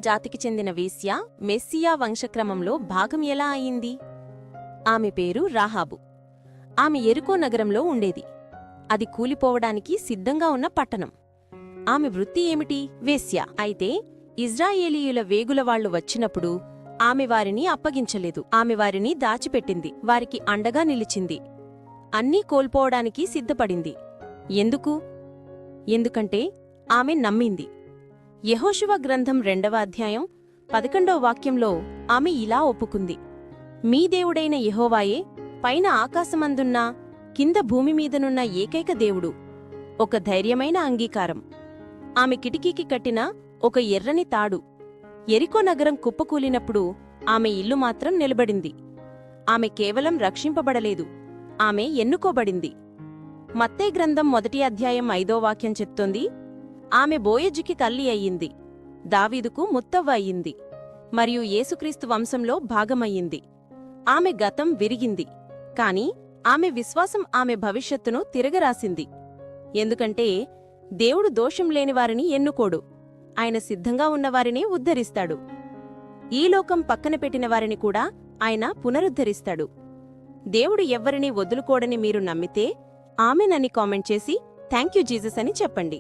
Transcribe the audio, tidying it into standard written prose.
జాతికి చెందిన వేశ్య మెస్సియా వంశక్రమంలో భాగం ఎలా అయింది? ఆమె పేరు రాహాబు. ఆమె యెరికో నగరంలో ఉండేది. అది కూలిపోవడానికి సిద్ధంగా ఉన్న పట్టణం. ఆమె వృత్తి ఏమిటి? వేశ్య. అయితే ఇజ్రాయేలీయుల వేగులవాళ్లు వచ్చినప్పుడు ఆమె వారిని అప్పగించలేదు. ఆమె వారిని దాచిపెట్టింది, వారికి అండగా నిలిచింది. అన్నీ కోల్పోవడానికి సిద్ధపడింది. ఎందుకు? ఎందుకంటే ఆమె నమ్మింది. యెహోషువ గ్రంథం 2వ అధ్యాయం 11వ వాక్యంలో ఆమె ఇలా ఒప్పుకుంది: మీ దేవుడైన యెహోవాయే పైన ఆకాశమందున్నా కింద భూమిమీదనున్న ఏకైక దేవుడు. ఒక ధైర్యమైన అంగీకారం. ఆమె కిటికీకి కట్టిన ఒక ఎర్రని తాడు. యెరికో నగరం కుప్పకూలినప్పుడు ఆమె ఇల్లు మాత్రం నిలబడింది. ఆమె కేవలం రక్షింపబడలేదు, ఆమె ఎన్నుకోబడింది. మత్తయి గ్రంథం 1వ అధ్యాయం 5వ వాక్యం చెప్తోంది: ఆమె బోయజుకి తల్లి అయ్యింది, దావీదుకు ముత్తవ్వ అయ్యింది, మరియు యేసుక్రీస్తు వంశంలో భాగమయ్యింది. ఆమె గతం విరిగింది, కాని ఆమె విశ్వాసం ఆమె భవిష్యత్తును తిరగరాసింది. ఎందుకంటే దేవుడు దోషం లేనివారిని ఎన్నుకోడు, ఆయన సిద్ధంగా ఉన్నవారిని ఉద్ధరిస్తాడు. ఈ లోకం పక్కన పెట్టిన వారిని కూడా ఆయన పునరుద్ధరిస్తాడు. దేవుడు ఎవ్వరినీ వదులుకోడని మీరు నమ్మితే ఆమెనని కామెంట్ చేసి థాంక్యూ జీసస్ అని చెప్పండి.